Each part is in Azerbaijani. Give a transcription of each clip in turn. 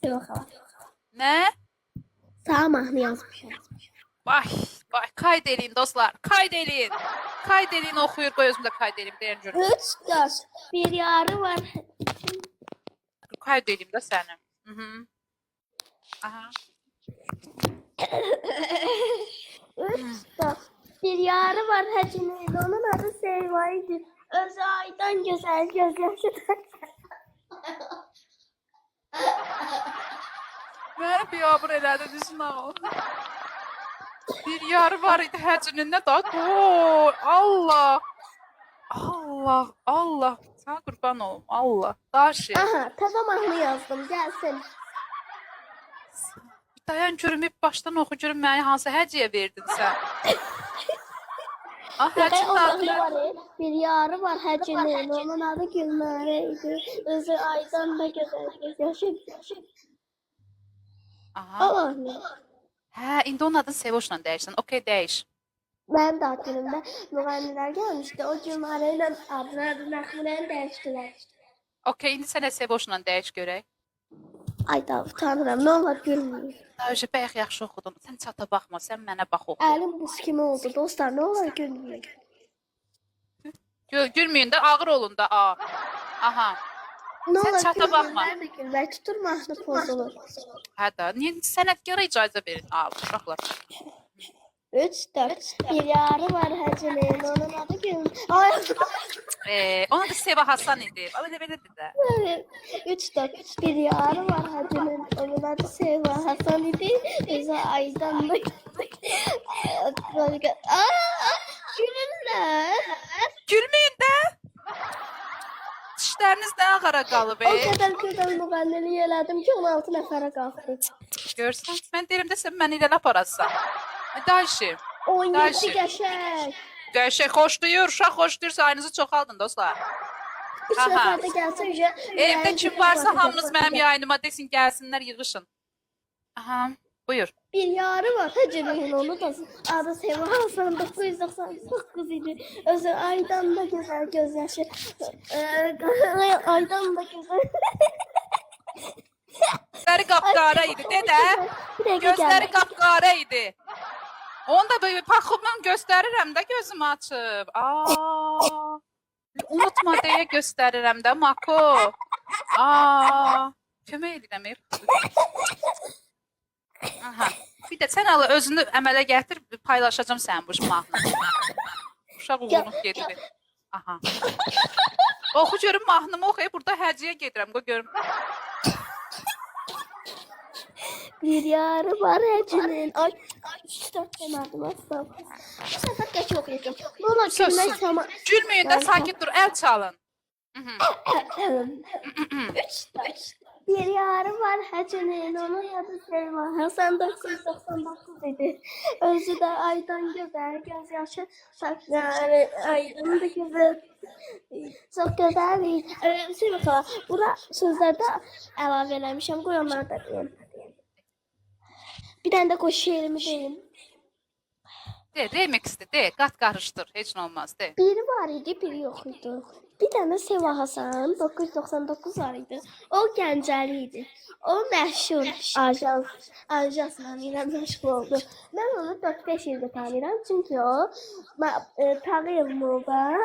Seva xala. Nə? Sağ mahnı yazmışam. Vay, kayd edin dostlar, kayd edin. Kayd edin, oxuyur, qoy özümdə kayd edin, deyən görüm. 3, 4. Bir yarı var. Kayd edeyim də səni. Aha. 3, 4. Bir yarı var həcinin. Onun adı Seva idi. Özü aydan gözəl gözyaşıdır. Məni biabır elədi, düşün ağıl. Bir yarı var idi həcinin, nə da? Allah. Sana qurban olum, Allah. Daşı. Aha, təzə mahnı yazdım, gəlsin. Dayan görüm, hep başdan oxu görüm, mənə hansı həcəyə verdin sən? Həcin adı. Bir yarı var həcinin. Onun adı Gülnare idi. Özü aydan da gözəl gözyaşıdır. Aha. Hə, indi onun adını Sevoşla dəyişsən. Okey, dəyiş. Mənim də günümdə müğənnilər gəlmişdi. O Gülnare ilə adını məxmələni dəyişdilər. Okey, indi sənə Sevoşla dəyiş görək. Ay da utanıram. Nə olar gülmür. Dayıcı, bəyək yaxşı oxudun. Sən çata baxma, sən mənə bax oxu. Əlim buz kimi oldu dostlar. Nə olar gülmür. Gülməyin də, ağır olun da. Aha. Nə Sən olar çata baxma. Gülmür. Tutur mahnı pozulur. Hə də, niyə sənətkara icazə verin? Uşaqlar. 3, 4. Bir yarı var həcinin. Onun adı Gülnare. Onun da Seva Hasan idi. Belə də. 3, 4. Bir yarı var həcinin. Onun adı Seva Hasan idi. Özü aydan da... Gülürlər. Gülməyin də. Dişləriniz nə ağara qalıb, O qədər gözəl müğənnilik elədim ki, 16 nəfərə qalxdı. Görsən, mən deyirəm də sən məni ilə aparasan. Dayışı. 17 qəşəng. Qəşəng xoşlayır, uşaq xoşlayır, sayınızı çoxaldın dostlar. 3 nəfər də gəlsə ücə. Evdə kim varsa hamınız mənim yayınıma desin, gəlsinlər, yığışın. Aha, buyur. Bir yarı var həcinin, onu da adı Seva Hasan 999 idi. Özü aydan da gözəl gözyaşı. Aydan da gözəl. Gözləri qapqara idi, dedə. Gözləri qapqara idi. Onu da böyle paxımdan göstərirəm də gözüm açıb. Unutma deyə göstərirəm də Mako. Kömək edirəm. Aha. Bir də sən Allah özünü əmələ gətir, paylaşacağım sənin bu mahnını. Uşaq uğunub gedir. Aha. Oxu görüm mahnımı oxuyub burada həcəyə gedirəm, qoy görüm. Bir yarı var həcinin. Ay, 3-4 demədim asla. Bu səfər qəç oxuyacağım. Nə olar gülmək sama. Gülməyin də sakit dur, əl çalın. 3-4. Bir yarı var həcinin. Onun adı Seva Hasan 999 idi. Özü də aydan gözəl gözyaşı. Aydan da gözəl. Çox gözəl idi. Seva xala, bura sözlərdə əlavə eləmişəm. Qoy onları da deyim. Bir tane de koş şehrimi deyim. De, remixdir, de, qat qarışdır, heç nə olmaz, de. Biri var idi, biri yox idi. Bir tane Seva Hasan 999 var idi. O Gəncəli idi. O məşhur ajansla ilə məşğul oldu. Mən onu 4-5 ildir tanıyıram. Çünki o Tağıyev Moda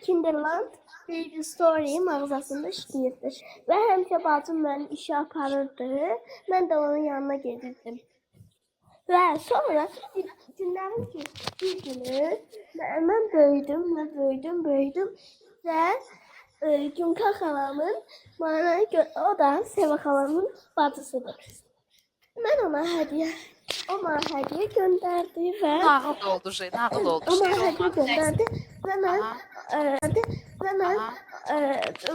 Kinderland Baby Story mağazasında işləyirdi. Və həmişə bacım məni işə aparırdı. Mən də onun yanına gedirdim. Və sonra günlərim ki, bir günü mən böyüdüm və Günka xalamın o da Seva xalamın bacısıdır. Mən ona hədiyyə göndərdi və nağıl oldu şey, nağıl oldu. Ona hədiyyə göndərdi və mən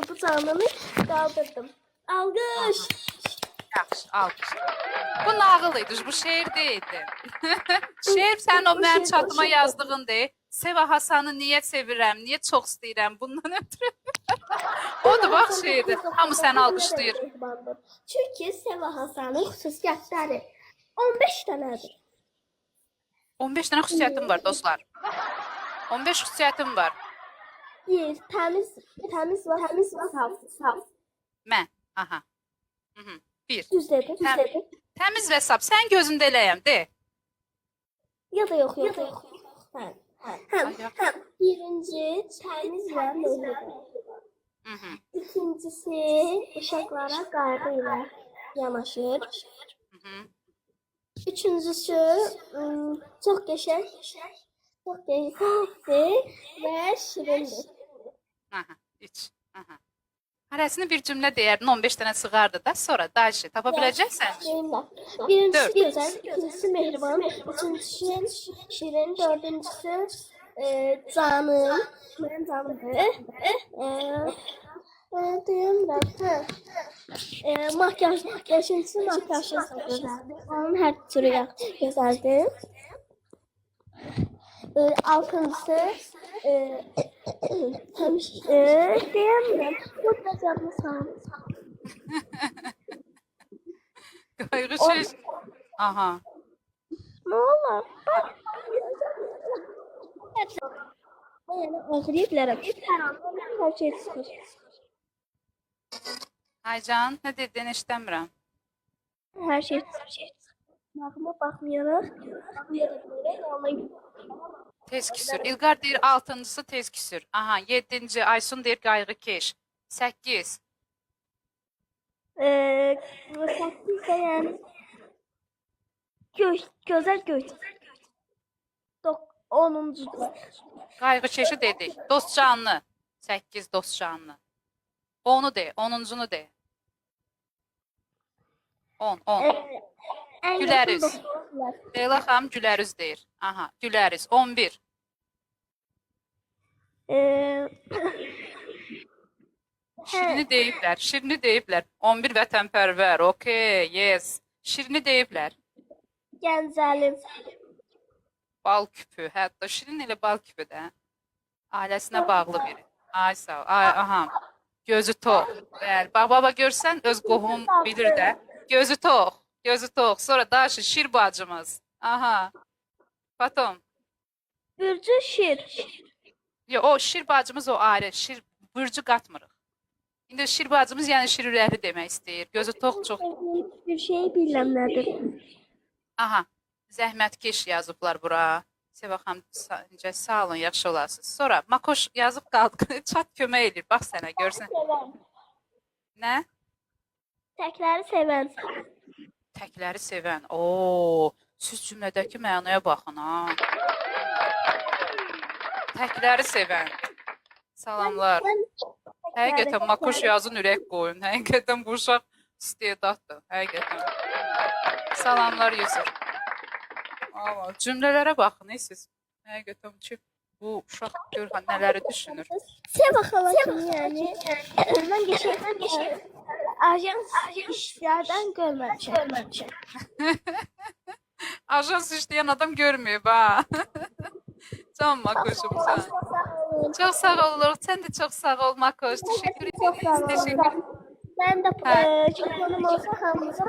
bu canını qaldırdım. Alqış! Yaxşı, alqış. Bu nağıl idi, bu şeir deyildi. Şeir sən o mənim çatıma yazdığındır. Seva Hasanı niyə sevirəm, niyə çox istəyirəm, bundan ötürü. Odur, bax şeirdir. Hamı səni alqışlayır. Çünki Seva Hasanın xüsusiyyətləri 15 dənədir. 15 dənə xüsusiyyətim var, dostlar. 15 xüsusiyyətim var. Bir, təmiz var, saf. Mən, aha. 1. Düz dedim, düz dedim. Təmiz və saf. Sən gözündə eləyəm, de. Ya da yox, yox, yox. Həm. Birinci təmiz və mehriban. İkincisi uşaqlara qayğı ilə yanaşır. Üçüncüsü çox qəşəng, çox keyifli və şirindir. Aha, 3. Aha. Hərəsini bir cümlə deyərdin, 15 dənə sığardı da, sonra dayışı tapa biləcəksən. Birincisi gözəl, ikincisi mehriban, üçüncüsü şirin, dördüncüsü canım, mənim canımdır. Makyaj, beşincisi makyajı gözəldir. Onun hər türü gözəldir. Altıncısı deyəmirəm. Burada canlı sağlam. Qayğı şey. Aha. Nə olar? Yəni ağrıyıblarım. Hər şey çıxır. Aycan, nə dedin, eşitəmirəm. Hər şey çıxır. Bağıma baxmayaraq, Tez küsür. İlqar deyir 6-cısı tez küsür. Aha, 7-ci Aysun deyir qayğı keş. 8. 8 də yəni gözəl göy. 10-cu. Qayğı keşi dedik. Dost canlı. 8 dost canlı. 10'u de, 10'uncunu de. 10. Güleriz. Leyla xanım güleriz deyir. Aha, güleriz. 11. Şirini deyiblər. 11 vətənpərvər. Okay, yes. Şirini deyiblər. Gəncəlim. Bal küpü. Hətta Şirin elə bal küpü də. Ailəsinə bağlı biri. Ay sağ ol. Ay, aha. Gözü tox. Bəli. Baba görsən öz qohum bilir də. Gözü tox. Gözü tox. Sonra daşı Şir bacımız. Aha. Fatom. Bürcü Şir. Yo, o Şir bacımız o ayrı. Şir bürcü qatmırıq. İndi Şir bacımız yəni Şir ürəkli demək istəyir. Gözü tox çox. Bir şey bilməm nədir. Aha. Zəhmətkeş yazıblar bura. Seva xanım, sağ olun, yaxşı olasınız. Sonra Makoş yazıb qaldı. Çat kömək edir. Bax sənə, görsən. Nə? Təkləri sevən. Təkləri sevən. Oo, siz cümlədəki mənaya baxın ha. Təkləri sevən. Salamlar. Həqiqətən Makoş yazın ürək qoyun. Həqiqətən bu uşaq istedaddır. Həqiqətən. Salamlar Yusuf. Amma cümlələrə baxın siz. Həqiqətən ki bu uşaq gör nələri düşünür. Seva xala kimi yəni. Mən qəşəng ajans işlərdən görməmişəm. Ajans işləyən adam görməyib ha. Can Makoşum sən. Çox sağ oluruq. Sən də çox sağ ol Makoş. Təşəkkür edirəm. Təşəkkür. Mən də jetonum olsa hamımıza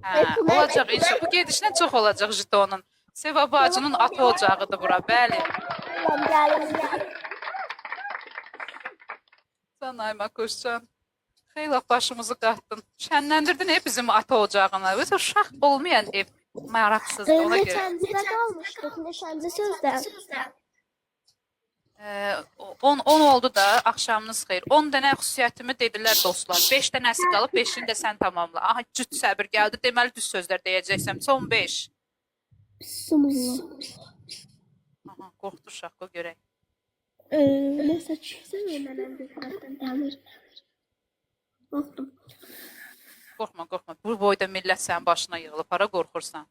Hə, olacaq inşallah. Bu gedişlə çox olacaq jetonun. Seva bacının ata ocağıdır bura, bəli. Can ay Makoşcan. Xeyli başımızı qatdın. Şənləndirdin bizim ata ocağına. Özü uşaq olmayan ev maraqsızdır ona görə. Neçəncədə qalmışdıq, neçəncə sözdə. 10 oldu da, axşamınız xeyir. 10 dənə xüsusiyyətimi dedilər dostlar. 5 dənəsi qalıb, 5-ini də sən tamamla. Aha, cüt səbir gəldi. Deməli düz sözlər deyəcəksən. Son 5. Aha, qorxdu uşaq, o görək. Nəsə çıxsın mənəm bir tərəfdən dəmir. Qorxdum. Qorxma. Bu boyda millət sənin başına yığılıb. Hara qorxursan?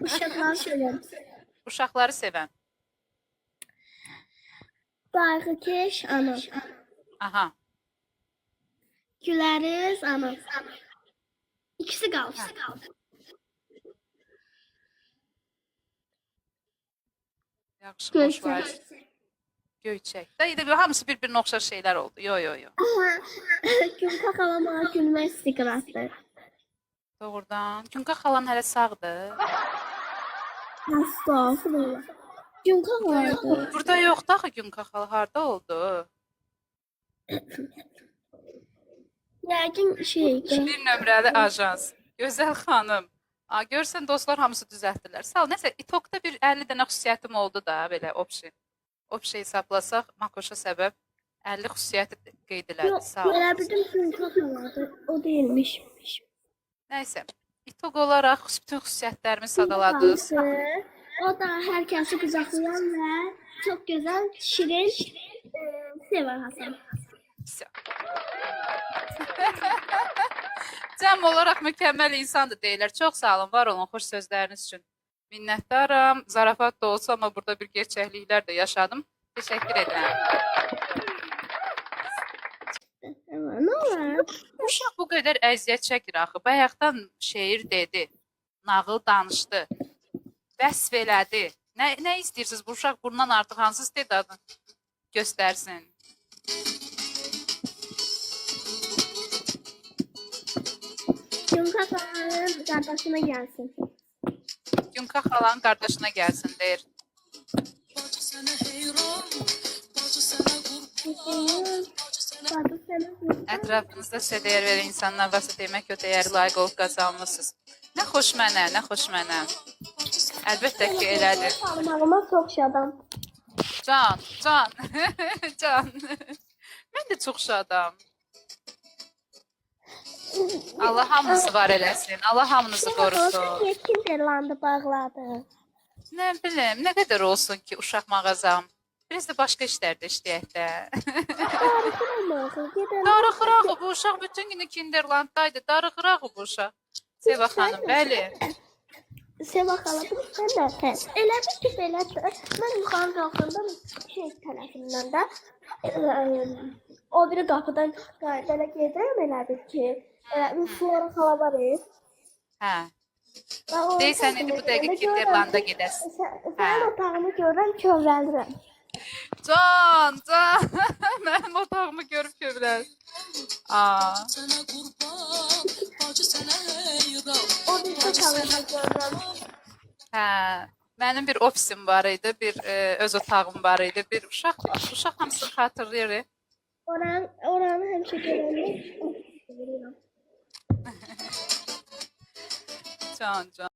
Uşaqları sevən. Uşaqları sevən. Qayğıkeş ana. Aha. Güleriz ana. İkisi qaldı. Yaxşı, xoş var. Göyçək. Da hamısı bir-birinə oxşar şeylər oldu. Yo. Günka xalama gülmək istiqratdır. Doğrudan. Günka xalan hələ sağdır. Estağfurullah. Günka vardı. Burada yoxdur axı Günka xala. Harda oldu? Yəqin şeydir. Bir nömrəli ajans. Gözəl xanım. Görsən dostlar hamısı düzəltdilər. Sağ ol. Nəsə İTOK-da bir 50 dənə xüsusiyyətim oldu da belə option. Option hesablasaq Makoşa səbəb 50 xüsusiyyəti qeyd elədi. Yox, Sağ ol. elə bildim Gülxan vardı. O değilmiş. Nəysə. İTOK olaraq bütün xüsusiyyətlərimi sadaladınız. O da hər kəsi qucaqlayan və çox gözəl, şirin Seva Hasan. Cəm olaraq mükəmməl insandır deyirlər. Çox sağ olun, var olun, xoş sözləriniz üçün. Minnətdaram. Zarafat da olsa, amma burada bir gerçəkliklər də yaşadım. Təşəkkür edirəm. Ne var? Uşaq bu qədər əziyyət çəkir axı. Bayaqdan şeir dedi, nağıl danışdı, vəsf elədi. Nə istəyirsiniz? Bu uşaq bundan artıq hansı istedadını göstərsin? Yunka Kalan'ın kardeşine gelsin. Yunka xalanın qardaşına gəlsin deyir. Ətrafınızda sizə dəyər verən insanlar varsa demək o dəyəri layiq olub qazanmışsınız. Nə xoş mənə, nə xoş mənə. Əlbəttə ki, elədir. Tanımağıma çok şadam. Can, can, can. Mən də çox şadam. Allah hamınızı var eləsin. Allah hamınızı qorusun. Niye Kinderland'ı bağladı? Nə bilim, nə qədər olsun ki, uşaq mağazam. Biraz da başqa işlərdə işləyək də. Darıxıraq bu uşaq bütün günü Kinderlanddaydı. Darıxıraq bu uşaq. Seva xanım, bəli. Seva xanım, sən də tez. Elə bir ki, belədir. Mən yuxarı qalxanda şey tərəfindən də o biri qapıdan belə gedirəm elə bir ki, bir Flora xala var. Hə. Deyirsən, indi bu dəqiqə Kinderlanda gedəsən. Sənin otağımı görürəm, kövrəlirəm. Can, can. Mənim otağımı görüb kövrəl. O bir otağımı görürəm. Hə. Mənim bir ofisim var idi, bir öz otağım var idi, bir uşaq hamısını xatırlayır. Oranı həmişə görəndə Can, can.